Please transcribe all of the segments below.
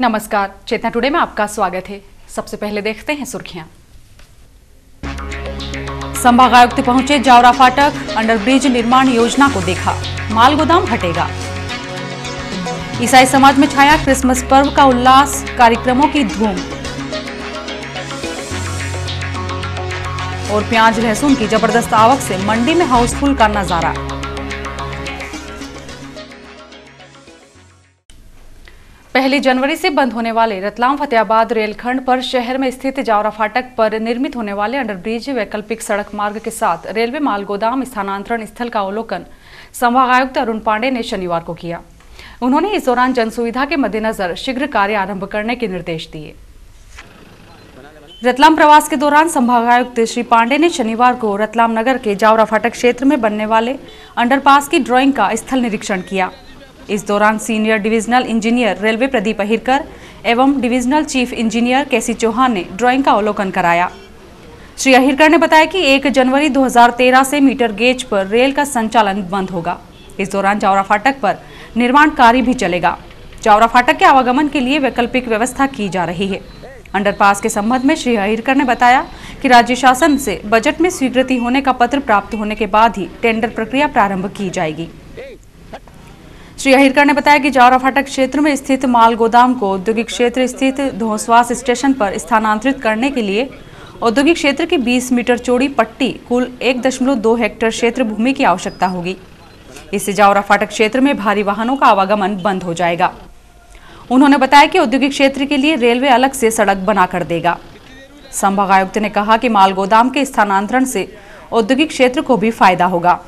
नमस्कार, चेतना टुडे में आपका स्वागत है। सबसे पहले देखते हैं सुर्खियां। संभागायुक्त पहुंचे जावरा फाटक, अंडरब्रिज निर्माण योजना को देखा, माल गोदाम हटेगा। ईसाई समाज में छाया क्रिसमस पर्व का उल्लास, कार्यक्रमों की धूम। और प्याज लहसुन की जबरदस्त आवक से मंडी में हाउसफुल का नजारा। पहली जनवरी से बंद होने वाले रतलाम फतेहाबाद रेलखंड पर शहर में स्थित जावरा फाटक पर निर्मित होने वाले अंडरब्रिज वैकल्पिक सड़क मार्ग के साथ रेलवे माल गोदाम स्थानांतरण स्थल का अवलोकन संभागायुक्त अरुण पांडे ने शनिवार को किया। उन्होंने इस दौरान जनसुविधा के मद्देनजर शीघ्र कार्य आरंभ करने के निर्देश दिए। रतलाम प्रवास के दौरान संभागायुक्त श्री पांडे ने शनिवार को रतलाम नगर के जावरा फाटक क्षेत्र में बनने वाले अंडरपास की ड्राइंग का स्थल निरीक्षण किया। इस दौरान senior divisional engineer railway Pradeep Ahirkar एवं divisional chief engineer KC Chauhan ने ड्राइंग का अवलोकन कराया। श्री अहिरकर ने बताया कि 1 जनवरी 2013 से मीटर गेज पर रेल का संचालन बंद होगा। इस दौरान जावरा फाटक पर निर्माण कार्य भी चलेगा। जावरा फाटक के आवागमन के लिए वैकल्पिक व्यवस्था की जा रही है। अंडरपास के संबंध में श्री अहिरकर ने बताया कि राज्य शासन से बजट में स्वीकृति होने का पत्र प्राप्त होने के बाद ही टेंडर प्रक्रिया प्रारंभ की जाएगी। श्री अहिरकर ने बताया कि जावरा फाटक क्षेत्र में स्थित माल गोदाम को औद्योगिक क्षेत्र स्थित धोसवास स्टेशन पर स्थानांतरित करने के लिए औद्योगिक क्षेत्र की 20 मीटर चौड़ी पट्टी कुल 1.2 हेक्टेयर क्षेत्र भूमि की आवश्यकता होगी। इससे जावरा फाटक क्षेत्र में भारी वाहनों का आवागमन बंद हो जाएगा। उन्होंने बताया कि औद्योगिक क्षेत्र के लिए रेलवे अलग से सड़क बनाकर देगा। संभागायुक्त ने कहा कि माल गोदाम के स्थानांतरण से औद्योगिक क्षेत्र को भी फायदा होगा।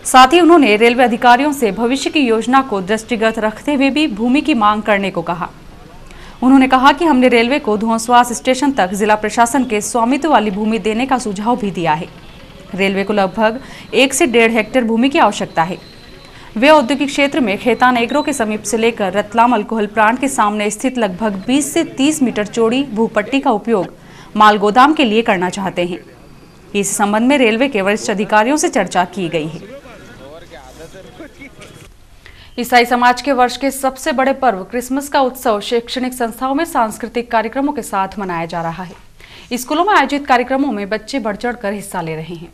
साथ ही उन्होंने रेलवे अधिकारियों से भविष्य की योजना को दृष्टिगत रखते हुए भी भूमि की मांग करने को कहा। उन्होंने कहा कि हमने रेलवे को धोसवास स्टेशन तक जिला प्रशासन के स्वामित्व वाली भूमि देने का सुझाव भी दिया है। रेलवे को लगभग 1 से 1.5 हेक्टेयर भूमि की आवश्यकता है। वे औद्योगिक क्षेत्र में खेतान एग्रो के समीप से लेकर रतलाम अल्कोहल प्लांट के सामने स्थित लगभग 20 से 30 मीटर चौड़ी भूपट्टी का उपयोग माल गोदाम के लिए करना चाहते हैं। इस संबंध में रेलवे के वरिष्ठ अधिकारियों से चर्चा की गई है। ईसाई समाज के वर्ष के सबसे बड़े पर्व क्रिसमस का उत्सव शैक्षणिक संस्थाओं में सांस्कृतिक कार्यक्रमों के साथ मनाया जा रहा है। स्कूलों में आयोजित कार्यक्रमों में बच्चे बढ़ चढ़कर हिस्सा ले रहे हैं।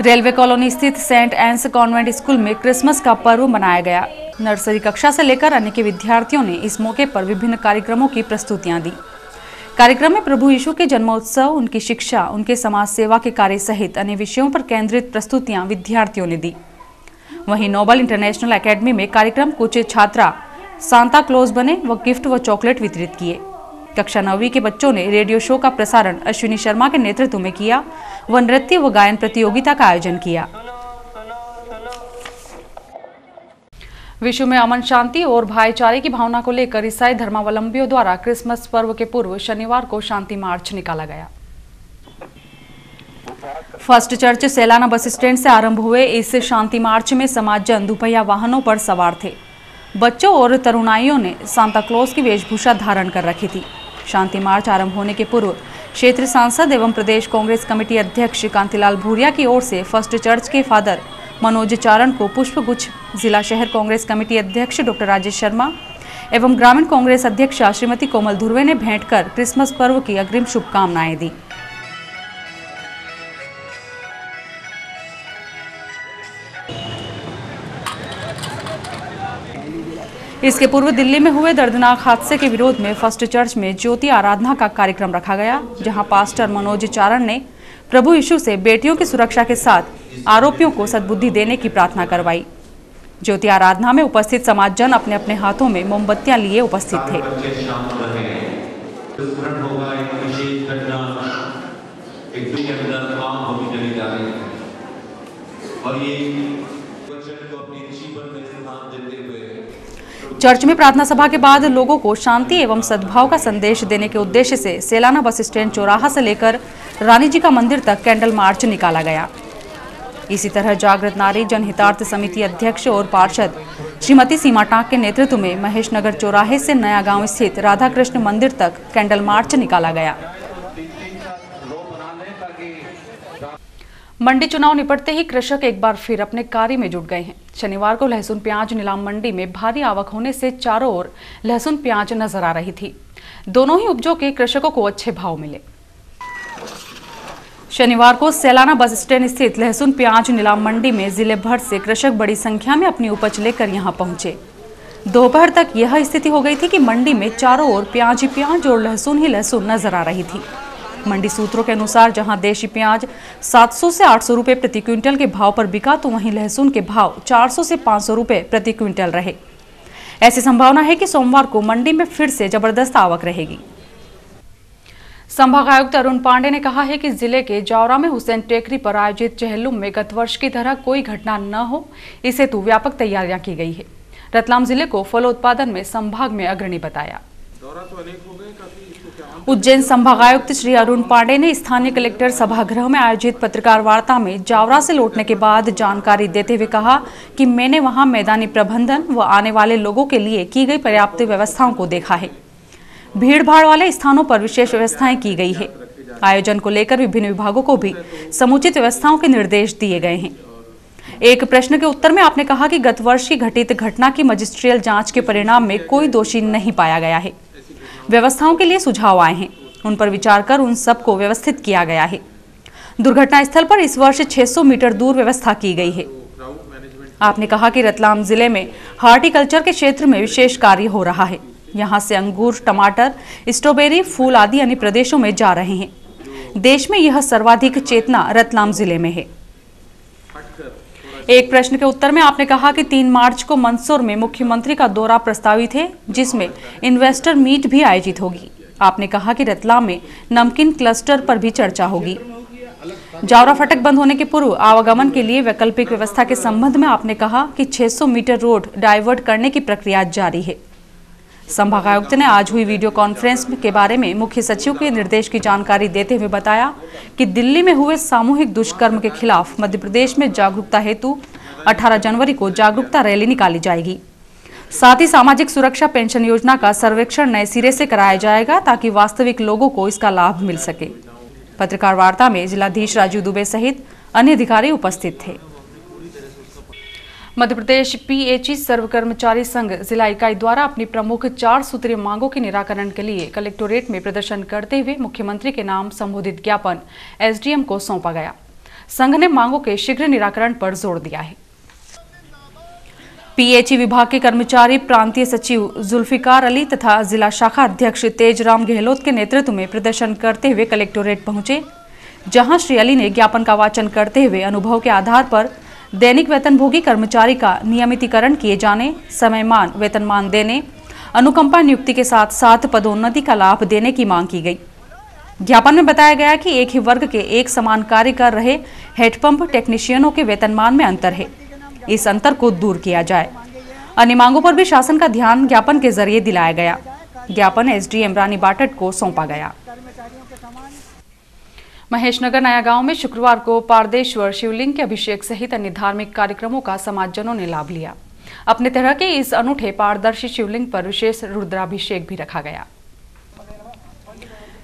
रेलवे कॉलोनी स्थित सेंट एन्स कॉन्वेंट स्कूल में क्रिसमस का पर्व मनाया गया। नर्सरी कक्षा से लेकर अन्य के विद्यार्थियों ने इस मौके पर विभिन्न कार्यक्रमों की प्रस्तुतियां दी। कार्यक्रम में प्रभु यीशु के जन्मोत्सव, उनकी शिक्षा, उनके समाज सेवा के कार्य सहित अन्य विषयों पर केंद्रित प्रस्तुतियां विद्यार्थियों ने दी। वहीं नोबल इंटरनेशनल एकेडमी में कार्यक्रम कुछ छात्रा सांता क्लॉज बने व गिफ्ट व चॉकलेट वितरित किए। कक्षा 9वीं के बच्चों ने रेडियो शो का प्रसारण अश्विनी शर्मा के नेतृत्व में किया व नृत्य व गायन प्रतियोगिता का आयोजन किया। विश्व में अमन, शांति और भाईचारे की भावना को लेकर ईसाई धर्मावलंबियों द्वारा क्रिसमस पर्व के पूर्व शनिवार को शांति मार्च निकाला गया। फर्स्ट चर्च सेलाना बस स्टैंड से आरंभ हुए इस शांति मार्च में समाजजन दुपहिया वाहनों पर सवार थे। बच्चों और तरुणाइयों ने सांता क्लॉज की वेशभूषा धारण कर रखी थी। शांति मार्च आरंभ होने के पूर्व क्षेत्रीय सांसद एवं प्रदेश कांग्रेस कमेटी अध्यक्ष कांतिलाल भूरिया की ओर से फर्स्ट चर्च के फादर मनोज चारण को पुष्पगुच्छ, जिला शहर कांग्रेस कमेटी अध्यक्ष डॉक्टर राजेश शर्मा एवं ग्रामीण कांग्रेस अध्यक्ष श्रीमती कोमल धुर्वे ने भेंट कर क्रिसमस पर्व की अग्रिम शुभकामनाएं दी। इसके पूर्व दिल्ली में हुए दर्दनाक हादसे के विरोध में फर्स्ट चर्च में ज्योति आराधना का कार्यक्रम रखा गया, जहां पास्टर मनोज चारण ने प्रभु यीशु से बेटियों की सुरक्षा के साथ आरोपियों को सद्बुद्धि देने की प्रार्थना करवाई। ज्योति आराधना में उपस्थित समाजजन अपने अपने हाथों में मोमबत्तियां लिए उपस्थित थे। चर्च में प्रार्थना सभा के बाद लोगों को शांति एवं सद्भाव का संदेश देने के उद्देश्य से सेलाना बस स्टैंड चौराहा से लेकर रानी जी का मंदिर तक कैंडल मार्च निकाला गया। इसी तरह जागृत नारी जनहितार्थ समिति अध्यक्ष और पार्षद श्रीमती सीमा टाक के नेतृत्व में महेश नगर चौराहे से नया गांव स्थित राधा कृष्ण मंदिर तक कैंडल मार्च निकाला गया। मंडी चुनाव निपटते ही कृषक एक बार फिर अपने कार्य में जुट गए हैं। शनिवार को लहसुन प्याज नीलाम मंडी में भारी आवक होने से चारों ओर लहसुन प्याज नजर आ रही थी। दोनों ही उपजों के कृषकों को अच्छे भाव मिले। शनिवार को सैलाना बस स्टैंड स्थित लहसुन प्याज नीलाम मंडी में जिले भर से कृषक बड़ी संख्या में अपनी उपज लेकर यहां पहुंचे। दोपहर तक यह स्थिति हो गई थी कि मंडी में चारों ओर प्याज ही प्याज और लहसुन ही लहसुन नजर आ रही थी। मंडी सूत्रों के अनुसार जहां देशी प्याज 700 से 800 रुपए प्रति क्विंटल के भाव पर बिका, तो वहीं लहसुन के भाव 400 से 500 रुपए प्रति क्विंटल रहे। ऐसी संभावना है कि सोमवार को मंडी में फिर से जबरदस्त आवक रहेगी। संभागायुक्त अरुण पांडे ने कहा है कि जिले के जावरा में हुसैन टेकरी पर आयोजित चहलुम में गत वर्ष की तरह कोई घटना न हो, इस हेतु व्यापक तैयारियां की गई है। रतलाम जिले को फलोत्पादन में संभाग में अग्रणी बताया। उज्जैन संभागायुक्त श्री अरुण पांडे ने स्थानीय कलेक्टर सभागृह में आयोजित पत्रकार वार्ता में जावरा से लौटने के बाद जानकारी देते हुए कहा कि मैंने वहां मैदानी प्रबंधन व आने वाले लोगों के लिए की गई पर्याप्त व्यवस्थाओं को देखा है। भीड़ भाड़ वाले स्थानों पर विशेष व्यवस्थाएं की गई है। आयोजन को लेकर विभिन्न विभागों को भी समुचित व्यवस्थाओं के निर्देश दिए गए हैं। एक प्रश्न के उत्तर में आपने कहा कि गत वर्ष की घटित घटना की मजिस्ट्रियल जांच के परिणाम में कोई दोषी नहीं पाया गया है। व्यवस्थाओं के लिए सुझाव आए हैं, उन पर विचार कर उन सबको व्यवस्थित किया गया है। दुर्घटना स्थल पर इस वर्ष 600 मीटर दूर व्यवस्था की गई है। आपने कहा कि रतलाम जिले में हॉर्टिकल्चर के क्षेत्र में विशेष कार्य हो रहा है। यहां से अंगूर, टमाटर, स्ट्रॉबेरी, फूल आदि अन्य प्रदेशों में जा रहे हैं। देश में यह सर्वाधिक चेतना रतलाम जिले में है। एक प्रश्न के उत्तर में आपने कहा कि 3 मार्च को मंदसौर में मुख्यमंत्री का दौरा प्रस्तावित है, जिसमें इन्वेस्टर मीट भी आयोजित होगी। आपने कहा कि रतलाम में नमकीन क्लस्टर पर भी चर्चा होगी। जावरा फाटक बंद होने के पूर्व आवागमन के लिए वैकल्पिक व्यवस्था के संबंध में आपने कहा कि 600 मीटर रोड डाइवर्ट करने की प्रक्रिया जारी है। संभागायुक्त ने आज हुई वीडियो कॉन्फ्रेंस के बारे में मुख्य सचिव के निर्देश की जानकारी देते हुए बताया कि दिल्ली में हुए सामूहिक दुष्कर्म के खिलाफ मध्य प्रदेश में जागरूकता हेतु 18 जनवरी को जागरूकता रैली निकाली जाएगी। साथ ही सामाजिक सुरक्षा पेंशन योजना का सर्वेक्षण नए सिरे से कराया जाएगा, ताकि वास्तविक लोगों को इसका लाभ मिल सके। पत्रकार वार्ता में जिलाधीश राजीव दुबे सहित अन्य अधिकारी उपस्थित थे। मध्य प्रदेश पीएचई सर्व कर्मचारी संघ जिला इकाई द्वारा अपनी प्रमुख 4 सूत्रीय मांगों के निराकरण के लिए कलेक्टोरेट में प्रदर्शन करते हुए मुख्यमंत्री के नाम संबोधित ज्ञापन एसडीएम को सौंपा गया। संघ ने मांगों के शीघ्र निराकरण पर जोर दिया है। पीएचई विभाग के कर्मचारी प्रांतीय सचिव जुल्फिकार अली तथा जिला शाखा अध्यक्ष तेजराम गहलोत के नेतृत्व में प्रदर्शन करते हुए कलेक्टोरेट पहुंचे, जहां श्री अली ने ज्ञापन का वाचन करते हुए अनुभव के आधार पर दैनिक वेतनभोगी कर्मचारी का नियमितीकरण किए जाने, समयमान वेतनमान देने, अनुकंपा नियुक्ति के साथ साथ पदोन्नति का लाभ देने की मांग की गई। ज्ञापन में बताया गया कि एक ही वर्ग के एक समान कार्य कर रहे हेडपंप टेक्नीशियनों के वेतनमान में अंतर है। इस अंतर को दूर किया जाए। अन्य मांगों पर भी शासन का ध्यान ज्ञापन के जरिए दिलाया गया। ज्ञापन एसडीएम रानी बाटट को सौंपा गया। महेशनगर नया गांव में शुक्रवार को पारदेश्वर शिवलिंग के अभिषेक सहित अन्य धार्मिक कार्यक्रमों का समाजजनों ने लाभ लिया। अपने तरह के इस अनूठे पारदर्शी शिवलिंग पर विशेष रुद्राभिषेक भी रखा गया।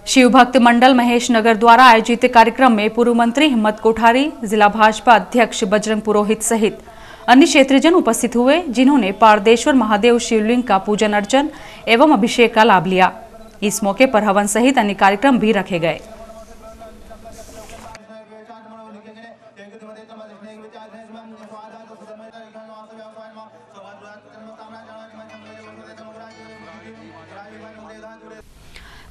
शिव भक्त मंडल महेशनगर द्वारा आयोजित कार्यक्रम में पूर्व मंत्री हिम्मत कोठारी, जिला भाजपा अध्यक्ष बजरंग पुरोहित सहित अन्य क्षेत्रीजन उपस्थित हुए, जिन्होंने पारदेश्वर महादेव शिवलिंग का पूजन अर्चन एवं अभिषेक का लाभ लिया। इस मौके पर हवन सहित अन्य कार्यक्रम भी रखे गए।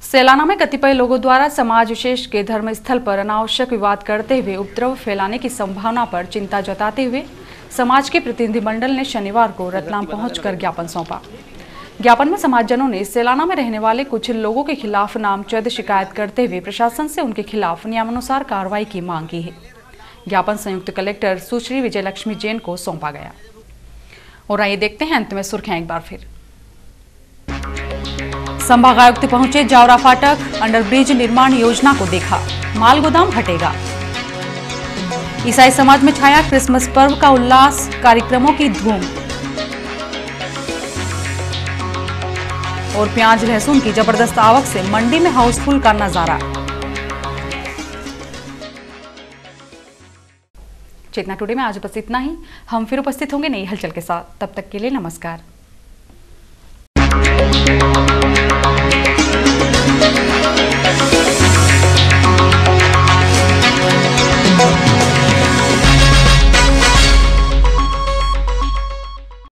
सैलाना में कतिपय लोगों द्वारा समाज विशेष के धर्म स्थल पर अनावश्यक विवाद करते हुए उपद्रव फैलाने की संभावना पर चिंता जताते हुए समाज के प्रतिनिधिमंडल ने शनिवार को रतलाम पहुंचकर ज्ञापन सौंपा। ज्ञापन में समाजजनों ने सैलाना में रहने वाले कुछ लोगों के खिलाफ नामजद शिकायत करते हुए प्रशासन से उनके खिलाफ नियमानुसार कार्रवाई की मांग की है। ज्ञापन संयुक्त कलेक्टर सुश्री विजयलक्ष्मी जैन को सौंपा गया। और आइए देखते हैं अंत में सुर्खियां एक बार फिर। संभागायुक्त पहुंचे जावरा फाटक, अंडरब्रिज निर्माण योजना को देखा, माल गोदाम हटेगा। ईसाई समाज में छाया क्रिसमस पर्व का उल्लास, कार्यक्रमों की धूम। और प्याज लहसुन की जबरदस्त आवक से मंडी में हाउसफुल का नजारा। चेतना टुडे में आज बस इतना ही। हम फिर उपस्थित होंगे नई हलचल के साथ। तब तक के लिए नमस्कार।